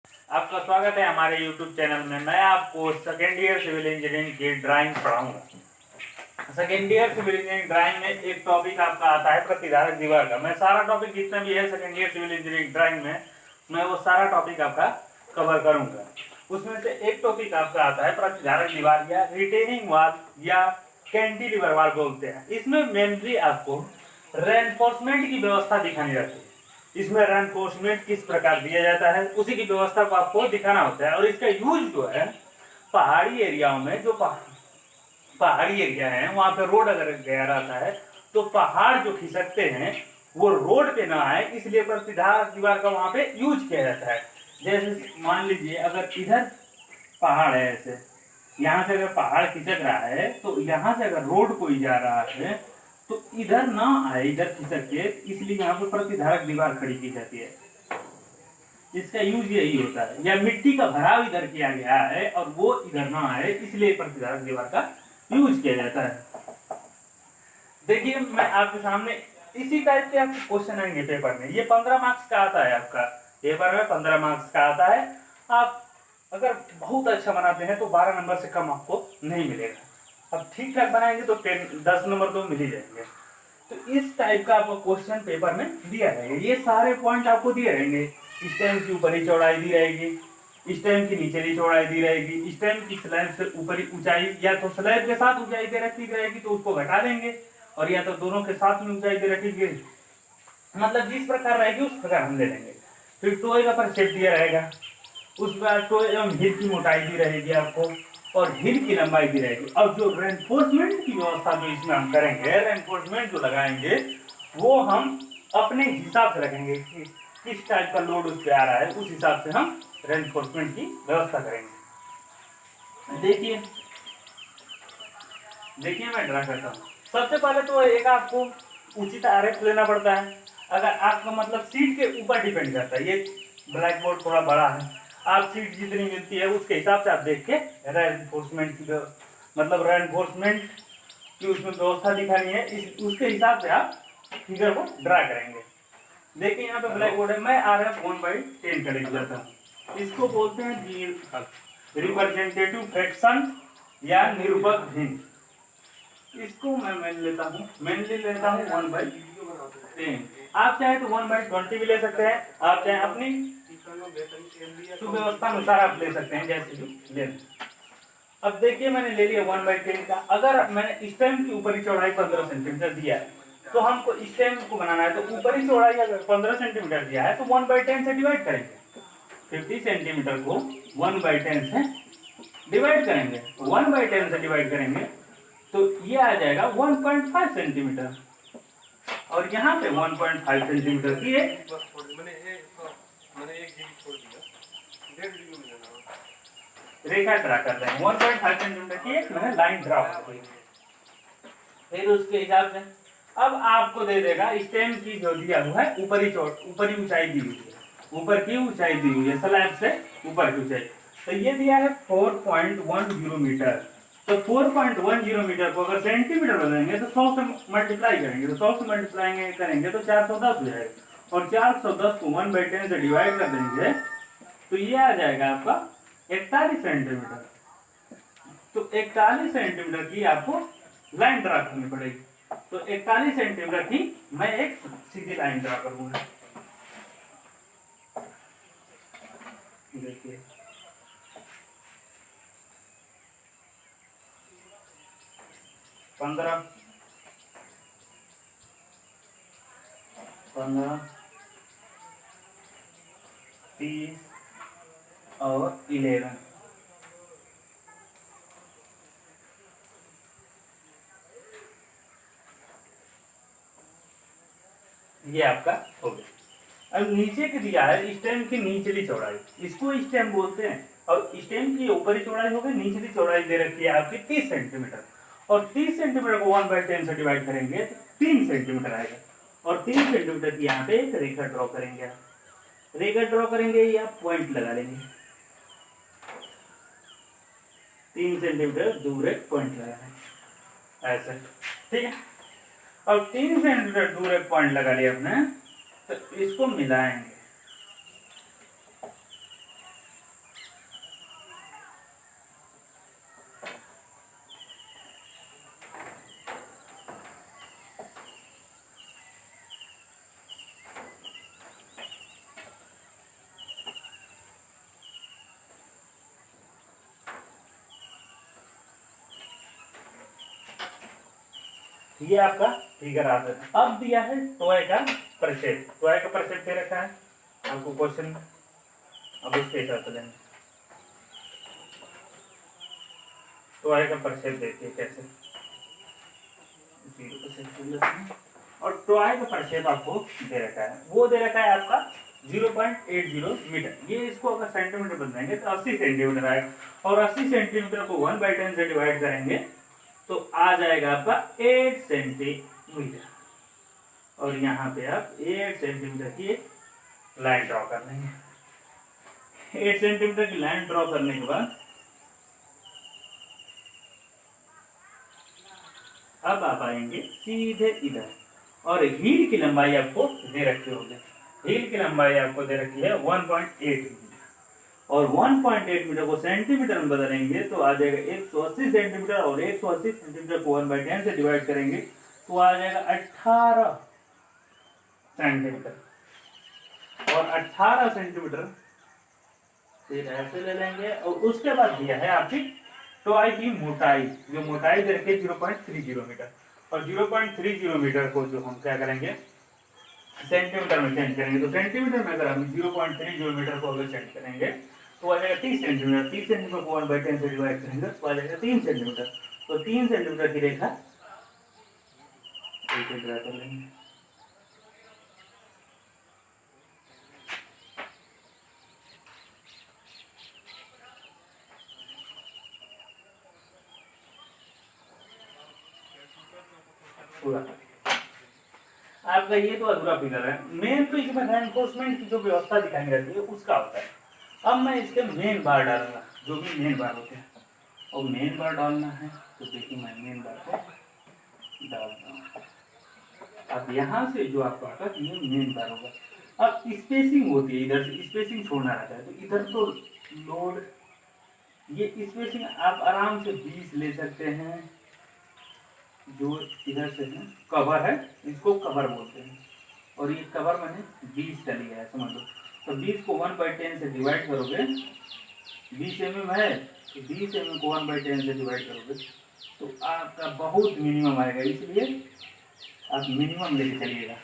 आपका स्वागत है हमारे YouTube चैनल में। मैं आपको सेकेंड ईयर सिविल इंजीनियरिंग की ड्राइंग पढ़ाऊंगा। Second year civil engineering drawing में एक टॉपिक आपका आता है प्रतिधारक दीवार का। मैं सारा टॉपिक जितना भी है second year civil engineering drawing में मैं वो सारा टॉपिक आपका कवर करूंगा। उसमें से एक टॉपिक आपका आता है प्रतिधारक दीवार या रिटेनिंग वॉल या कैंटिलीवर वॉल बोलते हैं। इसमें मेनली आपको रेनफोर्समेंट की व्यवस्था दिखानी रहती है। इसमें रेनफोर्समेंट किस प्रकार दिया जाता है उसी की व्यवस्था को आपको दिखाना होता है। और इसका यूज जो है पहाड़ी एरियाओं में, जो पहाड़ी एरिया है वहां पे रोड अगर गया रहता है तो पहाड़ जो खिसकते हैं वो रोड पे ना आए, इसलिए प्रतिधारक दीवार का वहां पे यूज किया जाता है। जैसे मान लीजिए अगर इधर पहाड़ है, ऐसे यहाँ से अगर पहाड़ खिसक रहा है तो यहाँ से अगर रोड कोई जा रहा है तो इधर ना आए, इधर खिसक के, इसलिए यहाँ पे प्रतिधारक दीवार खड़ी की जाती है। इसका यूज यही होता है। या मिट्टी का भराव इधर किया गया है और वो इधर ना आए, इसलिए प्रतिधारक दीवार का यूज किया जाता है। देखिए मैं आपके सामने इसी टाइप के आपके क्वेश्चन आएंगे पेपर में। ये 15 मार्क्स का आता है, आपका पेपर में 15 मार्क्स का आता है। आप अगर बहुत अच्छा बनाते हैं तो 12 नंबर से कम आपको नहीं मिलेगा। अब ठीक ठाक बनाएंगे तो 10 नंबर तो मिल ही जाएंगे। तो इस टाइप का आपको क्वेश्चन पेपर में दिया रहेगा। ये सारे पॉइंट आपको दिए रहेंगे। स्टेम की ऊपरी चौड़ाई दी रहेगी, स्टेम की निचली चौड़ाई दी रहेगी, स्टेम की स्लैब से ऊपरी ऊंचाई, या तो स्लैब के साथ ऊंचाई दे रखी रहेगी तो उसको घटा देंगे, और या तो दोनों के साथ में ऊंचाई दे रखी, मतलब जिस प्रकार रहेगी उस प्रकार हम ले लेंगे। फिर टोए का परसेप्ट दिया रहेगा, उस बाद टोए एवं हिल की मोटाई दी रहेगी आपको, और हिल की लंबाई दी रहेगी। और जो रेनफोर्समेंट की व्यवस्था जो इसमें हम करेंगे, रेनफोर्समेंट जो लगाएंगे वो हम अपने हिसाब से रखेंगे कि किस टाइप का लोड उस पर आ रहा है, उस हिसाब से हम रेनफोर्समेंट की व्यवस्था करेंगे। देखिए देखिए मैं ड्रा करता हूँ। सबसे पहले तो एक आपको उचित आरेख लेना पड़ता है। अगर आपका मतलब सीट के ऊपर डिपेंड करता है। ये ब्लैक बोर्ड थोड़ा बड़ा है, आप सीट जितनी मिलती है उसके हिसाब से आप देख के रेनफोर्समेंट की मतलब रेनफोर्समेंट की उसमें व्यवस्था दिखानी है, उसके हिसाब से आप फिगर को ड्रा करेंगे। देखिए यहाँ पे ब्लैक बोर्ड है, मैं RF 1/10 का लिख देता हूँ। इसको बोलते हैं रिप्रेजेंटेटिव फ्रैक्शन या निरूपक भिन्न। इसको मैं मेनली लेता हूँ 1/10। आप चाहे तो 1/20 भी ले सकते हैं, आप चाहे अपनी सुव्यवस्था अनुसार आप ले सकते हैं, जैसे भी ले। अब देखिए मैंने ले लिया 1/10 का। अगर मैंने स्टेम की ऊपरी चौड़ाई 15 सेंटीमीटर दिया है तो हमको स्टेम को बनाना है, तो ऊपरी चौड़ाई अगर 15 सेंटीमीटर दिया है तो 1/10 से डिवाइड करेंगे। 50 सेंटीमीटर को 1/10 से डिवाइड करेंगे, 1/10 से डिवाइड करेंगे तो ये आ जाएगा 1.5 सेंटीमीटर, और यहाँ पे 1.5 सेंटीमीटर की रेखा ड्रा कर रहे हैं। 1.5 सेंटीमीटर की एक मैंने लाइन ड्रा कर दी। फिर उसके हिसाब से अब आपको दे देगा स्टेम की जो दिया हुआ है ऊपरी ऊंचाई दी हुई है, ऊपर की ऊंचाई दी हुई है स्लैब से ऊपर की ऊंचाई। तो ये दिया है 4.10 मीटर। तो 4.10 मीटर को अगर सेंटीमीटर बदलेंगे तो 100 से मल्टीप्लाई करेंगे, तो 100 से मल्टीप्लाई करेंगे तो 410 हो जाएगा, और 410 को 1/10 से डिवाइड कर देंगे तो ये आ जाएगा आपका 41 सेंटीमीटर। तो 41 सेंटीमीटर की आपको लाइन ड्रा करनी पड़ेगी। तो 41 सेंटीमीटर की मैं एक सीधी लाइन ड्रा करूंगा। देखिए 15 30 और 11। ये आपका हो गया। अब नीचे के दिया है स्टेम की निचली चौड़ाई, इसको स्टेम बोलते हैं, और स्टेम की ऊपरी चौड़ाई हो गई, निचली चौड़ाई दे रखी है आपकी 30 सेंटीमीटर, और 30 सेंटीमीटर को 1/10 से डिवाइड करेंगे तो 3 सेंटीमीटर आएगा, और 3 सेंटीमीटर की यहाँ पे एक रेखा ड्रॉ करेंगे। रेखा ड्रॉ करेंगे या पॉइंट लगा लेंगे, 3 सेंटीमीटर दूर एक पॉइंट लगाना है ऐसे, ठीक है। अब 3 सेंटीमीटर दूर एक पॉइंट लगा लिया आपने, तो इसको मिलाएंगे। ये आपका फिगर आ गया। अब दिया है टॉय का प्रक्षेप, टॉय का प्रक्षेप दे रखा है आपको क्वेश्चन में। अब इसके हिसाब से लेंगे टॉय का प्रक्षेप, देखिए कैसे 0% और टॉय का प्रक्षेप आपको दे रखा है, वो दे रखा है आपका 0.80 मीटर। ये इसको अगर सेंटीमीटर बनाएंगे तो 80 सेंटीमीटर आएगा, और 80 सेंटीमीटर को 1/10 से डिवाइड करेंगे तो आ जाएगा आपका 8 सेंटीमीटर। और यहाँ पे आप 8 सेंटीमीटर की लाइन ड्रॉ कर लेंगे। 8 सेंटीमीटर की लाइन ड्रॉ करने के बाद अब आप आएंगे सीधे इधर, और हील की लंबाई आपको दे रखी होगी। हील की लंबाई आपको दे रखी है 1.8 मीटर, और 1.8 मीटर को सेंटीमीटर में बदलेंगे तो आ जाएगा 180 सेंटीमीटर, और 180 सेंटीमीटर को 1/10 से डिवाइड करेंगे तो आ जाएगा 18 सेंटीमीटर। और 18 सेंटीमीटर फिर ऐसे ले लेंगे, और उसके बाद दिया है आपकी टॉय की मोटाई, जो मोटाई दे रखी है 0.30 मीटर, और 0.30 मीटर को जो हम क्या करेंगे सेंटीमीटर में चेंज करेंगे। तो सेंटीमीटर में अगर हम 0.30 मीटर को अगर चेंज करेंगे तो आ जाएगा 30 सेंटीमीटर। 30 सेंटीमीटर को 1/10 से डिवाइड करेंगे तो आ जाएगा 3 सेंटीमीटर। तो 3 सेंटीमीटर की रेखा ऐसे ड्रा कर लेंगे। पूरा आपका ये तो अधूरा फिगर है। मेन तो इसमें रेनफोर्समेंट की जो व्यवस्था दिखाई रहती है उसका होता है। अब मैं इसके मेन बार डालूंगा, जो भी मेन बार होते हैं, और मेन बार डालना है तो देखिए मैं मेन बार को डालता हूँ। अब यहाँ से जो आपका आता है ये मेन बार होगा। अब स्पेसिंग होती है, इधर से स्पेसिंग छोड़ना रहता है, तो इधर तो लोड, ये स्पेसिंग आप आराम से 20 ले सकते हैं। जो इधर से है कवर है, इसको कवर बोलते हैं, और ये कवर मैंने 20 का लिया है समझ लो। तो 20 को 1/10 से डिवाइड करोगे, 20 mm है तो 20 mm को 1/10 से डिवाइड करोगे तो आपका बहुत मिनिमम आएगा, इसलिए आप मिनिमम लेके चलिएगा।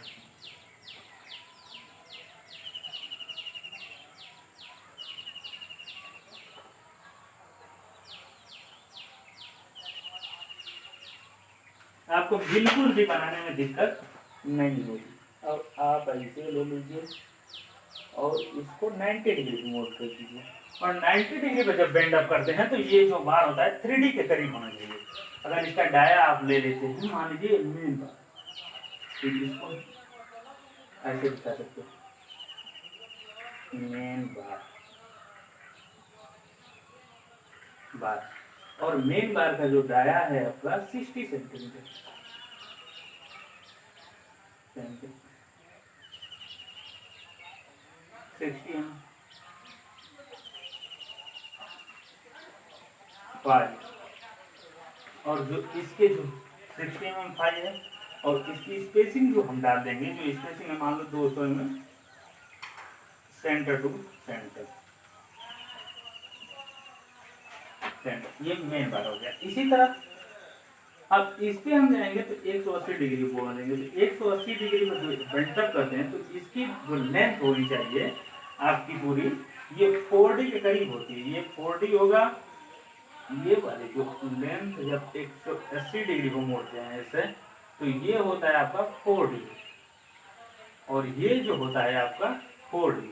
आपको बिल्कुल भी बनाने में दिक्कत नहीं होगी। अब आप ऐसे ले लीजिए और इसको 90 डिग्री की मोड़ कर दीजिए, और 90 डिग्री पे जब बेंड अप करते हैं तो ये जो बार होता है 3D के करीब होना चाहिए। अगर इसका डाया आप ले लेते हैं, मान लीजिए मेन बार, तो इसको ऐसे दिखा सकते हो, मेन बार बार, और मेन बार का जो डाया है आपका 60 सेंटीमीटर, 60 5, और जो इसके जो 60 mm 5 है, और इसकी स्पेसिंग जो हम डाल देंगे, जो स्पेसिंग है मान लो 200 mm सेंटर टू सेंटर, ये मेन बार हो गया। इसी तरह अब इस पे हम जाएंगे तो 180 डिग्री बोलेंगे, तो 180 डिग्री में जो बेंड अप करते हैं तो इसकी जो लेंथ होनी चाहिए आपकी पूरी, ये 4D के करीब होती है। ये 4D होगा, ये वाली जो लेंथ जब 180 डिग्री को मोड़ते हैं ऐसे, तो ये होता है आपका 4D, और ये जो होता है आपका 4D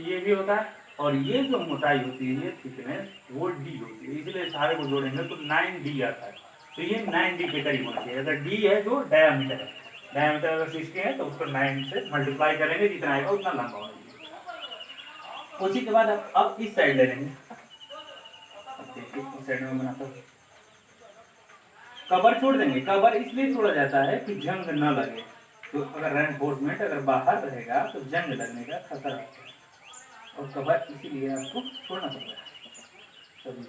ये भी होता है, और ये जो मोटाई होती है, ये थिकनेस वो D होती है, इसलिए सारे को जोड़ेंगे तो 9D आता है। तो ये 9D के करीब होना चाहिए। अगर D है जो डायमीटर है, डायमीटर अगर 60 है तो उसको 9 से मल्टीप्लाई करेंगे, जितना आएगा उतना लंबा होना चाहिए। उसी के बाद अब इस साइड ले लेंगे। अब देखिए इस साइड में बनाता हूँ, कवर छोड़ देंगे। कवर इसलिए छोड़ा जाता है कि जंग न लगे, तो अगर रेनफोर्समेंट अगर बाहर रहेगा तो जंग लगने का खतरा है, और कवर इसीलिए आपको छोड़ना पड़ेगा सभी।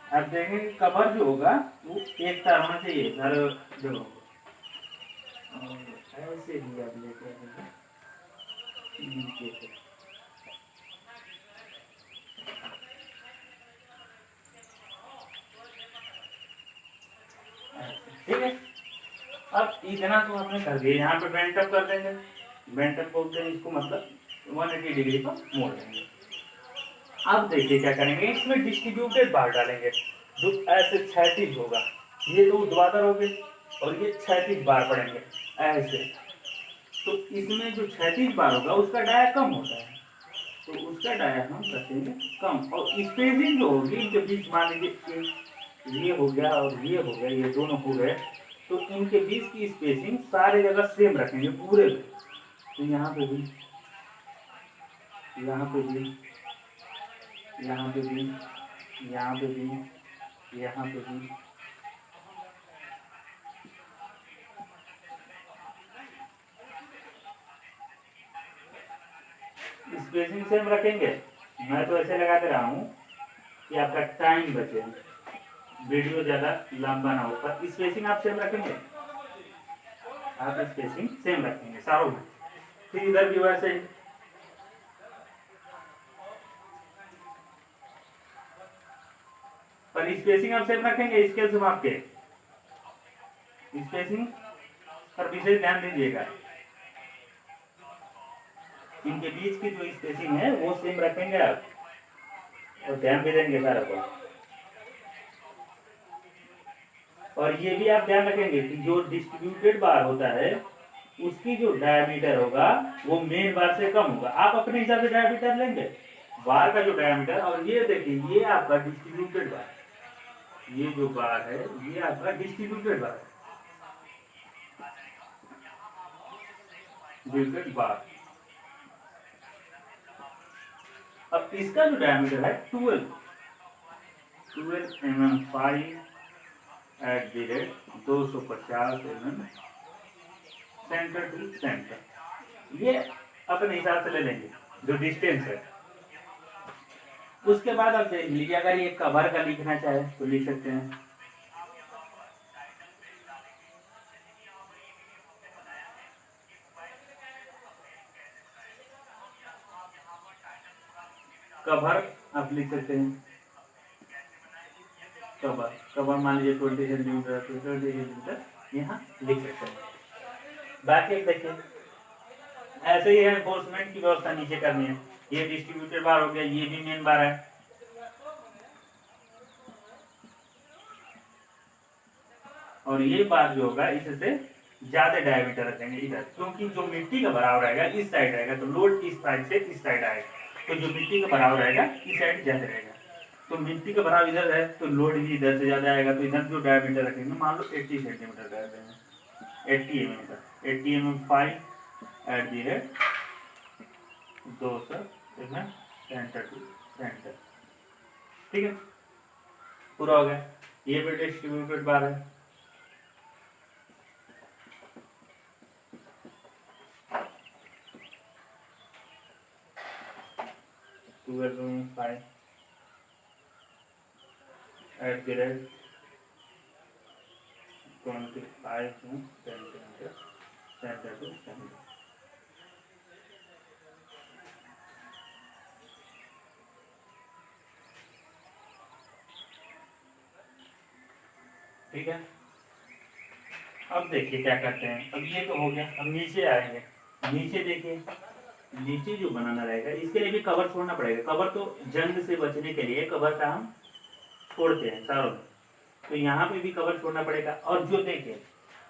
आप देखेंगे कवर जो होगा वो एक तरह होना चाहिए हर जगह, ऐसे भी आप लेते हैं नीचे से, ठीक है। अब इतना तो आपने कर दिया, यहाँ पे बेंट अप कर देंगे, बेंट अप बोलते हैं इसको, मतलब 180 डिग्री पर मोड़ देंगे। अब देखिए क्या करेंगे, इसमें डिस्ट्रीब्यूटेड बार डालेंगे जो ऐसे क्षैतिज होगा, ये दो ऊर्ध्वाधर हो गए और ये क्षैतिज बार पड़ेंगे ऐसे। तो इसमें जो क्षैतिज बार होगा उसका डाया कम होता है, तो उसका डाया हम रखेंगे कम, और स्पेसिंग जो होगी इनके बीच, मान लीजिए ये हो गया और ये हो गया, ये दोनों हो गए, तो इनके बीच की स्पेसिंग सारी जगह सेम रखेंगे पूरे में। तो यहाँ पे भी, यहाँ पे भी, यहाँ पे भी, यहाँ पे भी, यहाँ पे भी, स्पेसिंग सेम रखेंगे। मैं तो ऐसे लगा दे रहा हूँ कि आपका टाइम बचे, वीडियो ज़्यादा लंबा ना हो, पर स्पेसिंग आप सेम रखेंगे, आप स्पेसिंग सेम रखेंगे सारों में। फिर इधर भी वैसे ही, पर स्पेसिंग आप सेम रखेंगे स्केल से माप के, स्पेसिंग पर विशेष ध्यान दीजिएगा, इनके बीच की जो स्पेसिंग है वो सेम रखेंगे आप, और ध्यान भी देंगे सारा को। और ये भी आप ध्यान रखेंगे कि जो डिस्ट्रीब्यूटेड बार होता है उसकी जो डायमीटर होगा वो मेन बार से कम होगा। आप अपने हिसाब से डायमीटर लेंगे, बार का जो डायमीटर, और ये देखिए ये आपका डिस्ट्रीब्यूटेड बार, ये जो बार है ये आपका डिस्ट्रीब्यूटेड बार है, डिस्ट्रीब्यूटेड बार। अब इसका जो डायमीटर है 12 mm 5 at the rate 250 mm centre to centre, ये अपने हिसाब से ले लेंगे जो डिस्टेंस है। उसके बाद आप देख लीजिए, अगर ये कवर का लिखना चाहे तो लिख सकते हैं, कवर आप लिख सकते हैं, कवर कवर मान लीजिए 20 सेंटीमीटर, 20 सेंटीमीटर यहाँ लिख सकते हैं। बाकी देखिए ऐसे ही एनफोर्समेंट की व्यवस्था नीचे करनी है, ये डिस्ट्रीब्यूटेड बार हो गया, ये भी मेन बार है, और ये बार जो होगा इससे ज्यादा डायमीटर रखेंगे इधर, क्योंकि जो मिट्टी का भराव रहेगा इस साइड रहेगा, तो लोड इस साइड से इस साइड आएगा, तो जो मिट्टी का भराव रहेगा इस साइड ज्यादा रहेगा, तो मिट्टी का भराव इधर है तो लोड भी इधर से ज्यादा आएगा, तो इधर जो डायमीटर रखेंगे मान लो 80 सेंटीमीटर कर देंगे, 80 mm का, 80 mm 5 at the rate 200 centre to centre. ठीक है, पूरा हो गया। ये भी डिस्ट्रीब्यूटेड बार है, at the rate 25 centimetre centre to centre. ठीक है, अब देखिए क्या करते हैं, अब ये तो हो गया, अब नीचे आएंगे। नीचे देखिए, नीचे जो बनाना रहेगा इसके लिए भी कवर छोड़ना पड़ेगा, कवर तो जंग से बचने के लिए कवर का हम छोड़ते हैं सारों में, तो यहाँ पे भी कवर छोड़ना पड़ेगा। और जो देखिए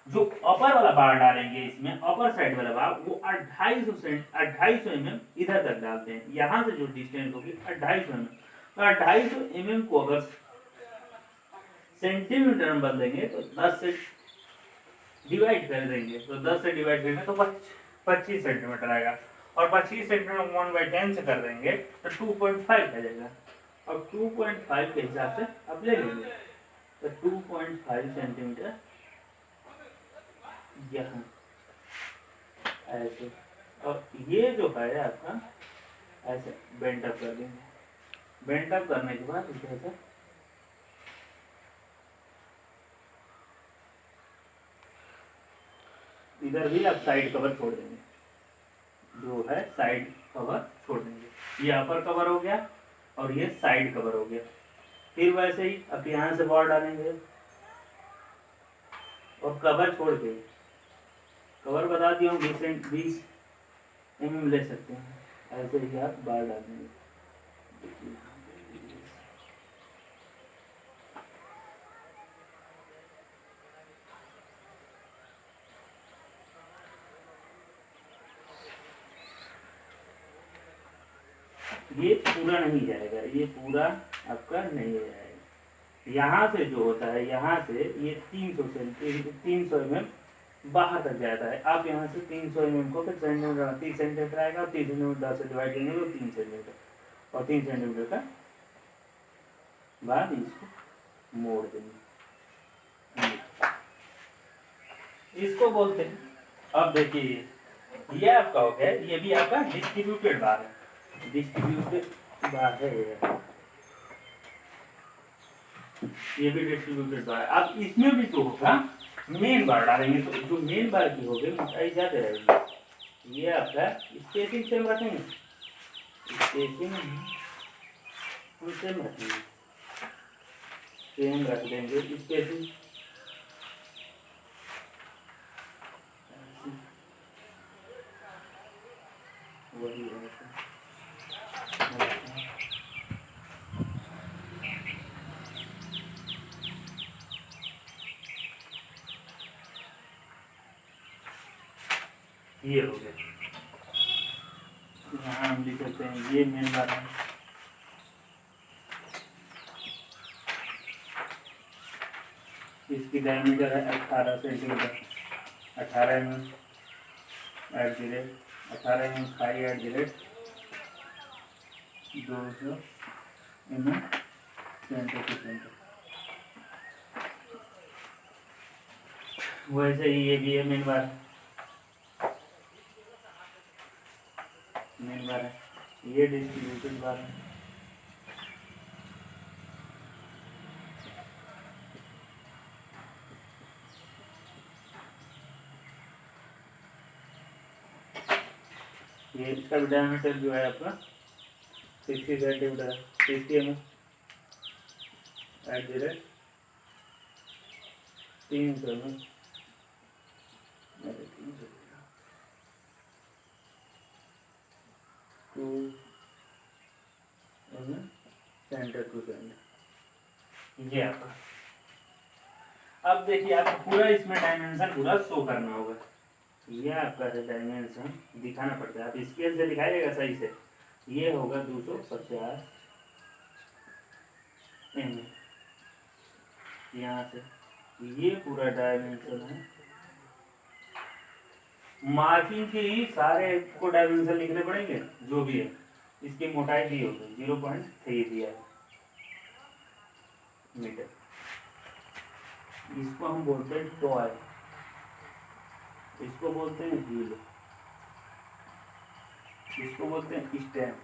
जो अपर वाला बार डालेंगे इसमें, अपर साइड वाला बार वो 250 mm इधर तक डालते हैं, यहाँ से जो डिस्टेंस होगी 250 mm, तो 250 mm को अगर सेंटीमीटर में बदलेंगे तो 10 से डिवाइड कर देंगे, तो 10 से डिवाइड करेंगे तो 25 सेंटीमीटर आएगा, और 25 सेंटीमीटर 1/10 से कर देंगे तो 2.5 आ जाएगा। अब 2.5 के हिसाब से अब ले लेंगे, तो 2.5 सेंटीमीटर यहाँ ऐसे, और ये जो है आपका ऐसे बेंड अप कर देंगे, बेंड अप करने के बाद ऐसे इधर भी आप साइड कवर छोड़ देंगे, जो है साइड कवर छोड़ देंगे, ये अपर कवर हो गया और ये साइड कवर हो गया। फिर वैसे ही अब यहाँ से बार डालेंगे, और कवर छोड़ के, कवर बता दिया हूँ 20 mm ले सकते हैं, ऐसे ही आप बार डाल देंगे। ये पूरा नहीं जाएगा, ये पूरा आपका नहीं जाएगा। यहाँ से जो होता है, यहाँ से ये 300 mm बाहर तक जाता है। आप यहाँ से 300 mm को फिर सेंटीमीटर 30 सेंटीमीटर आएगा, 30 सेंटीमीटर से डिवाइड करेंगे तो 3 सेंटीमीटर, और 3 सेंटीमीटर का बाद इसको मोड़ देंगे, इसको बोलते हैं। अब देखिए ये आपका हो गया, ये भी आपका डिस्ट्रीब्यूटेड बार है, डिस्ट्रीब्यूटेड बार है ये भी डिस्ट्रीब्यूटेड बार है। अब इसमें भी तो होगा मेन बार डालेंगे, तो जो मेन बार की होगी मोटाई ज्यादा रहेगी। ये आपका स्पेसिंग सेम रखेंगे, स्पेसिंग सेम रखेंगे, सेम रख देंगे स्पेसिंग। वही है ये हो गया। यहाँ हम लिख सकते हैं ये मेन बार है, इसकी डायमीटर है 18 centimetre, 18 mm @ 18 mm phi @ 200 mm centre to centre. वैसे ही ये भी है मेन बार, मेन बार है, ये डिस्ट्रीब्यूटेड बार है। ये इसका भी डायमीटर जो है आपका 60 centimetre, 60 mm @ 300 mm, centre to centre ये आपका। अब देखिए आपको पूरा इसमें डायमेंशन पूरा शो करना होगा। ये आपका डायमेंशन दिखाना पड़ता है, आप स्केल से दिखाइएगा सही से। ये होगा 250 mm, यहाँ से ये पूरा डायमेंशन है। मार्किंग के ही सारे को डायमेंशन लिखने पड़ेंगे जो भी है। इसकी मोटाई दी होगी 0.3 दिया है मीटर। इसको हम बोलते हैं टॉय, इसको बोलते हैं व्हील, इसको बोलते हैं स्टैंड।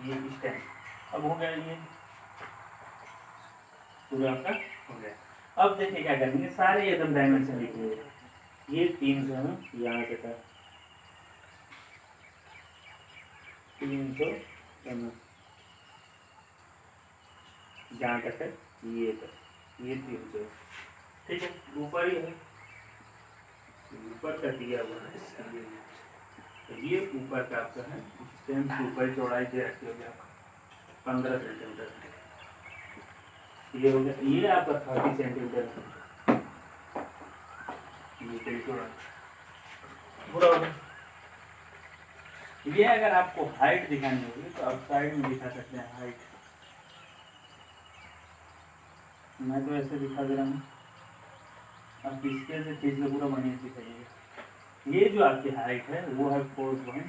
ये स्टैंड अब हो गया, ये पूरा आपका हो गया। अब देखिए क्या करेंगे, सारे एकदम डायमेंशन लिखेंगे। ये 300 है, यहाँ से था 300 mm, जहाँ तक है ये तक, ये 300, ठीक है। ऊपर ही है, ऊपर का दिया हुआ है, तो ये ऊपर का आपका है स्टैंड के ऊपर चौड़ाई दे रखी होगी आपका 15 सेंटीमीटर। ये हो गया, ये आपका 30 सेंटीमीटर पूरा हो गया। ये अगर आपको हाइट दिखानी होगी तो आप साइड में दिखा सकते हैं हाइट। मैं तो ऐसे दिखा दे रहा हूँ, आप इसके से चीज में पूरा बढ़िया दिखाइएगा। ये जो आपकी हाइट है वो है 4.10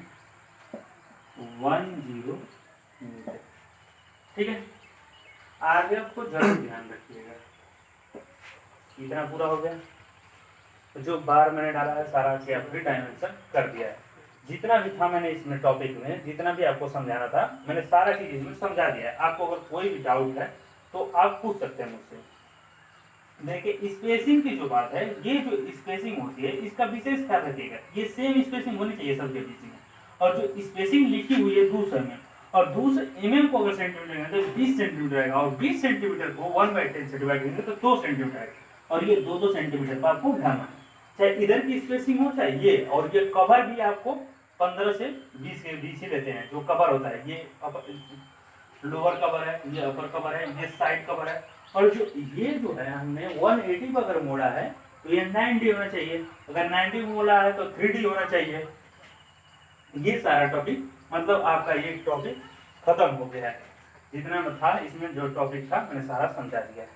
मीटर, ठीक है। आगे आपको जरूर ध्यान रखिएगा। इतना पूरा हो गया, जो बार मैंने डाला है सारा से आपकी डायमेंशन कर दिया है। जितना भी था मैंने इसमें टॉपिक में, जितना भी आपको समझाना था मैंने सारा चीज इसमें समझा दिया है। आपको अगर कोई भी डाउट है तो आप पूछ सकते हैं मुझसे। देखिए स्पेसिंग की जो बात है, ये जो स्पेसिंग होती है इसका विशेष ख्याल रखिएगा, ये सेम स्पेसिंग होनी चाहिए सबके बीच में। और जो स्पेसिंग लिखी हुई है 200 में, और दूसरे mm को अगर सेंटीमीटर लेंगे तो 20 सेंटीमीटर आएगा, और 20 सेंटीमीटर को 1/10 से डिवाइड करेंगे तो 2 सेंटीमीटर आएगा। और ये 2-2 सेंटीमीटर पर आपको उठाना है, चाहे इधर की स्पेसिंग हो चाहे ये। और ये कवर भी आपको 15 से 20 के बीच ही लेते हैं, जो कवर होता है। ये लोअर कवर है, ये अपर कवर है, ये साइड कवर है। और जो ये जो है हमने 180 पर अगर मोड़ा है तो ये 90 होना चाहिए, अगर 90 मोड़ा है तो 3D होना चाहिए। ये सारा टॉपिक मतलब आपका ये टॉपिक खत्म हो गया है। जितना था इसमें जो टॉपिक था मैंने सारा समझा दिया है।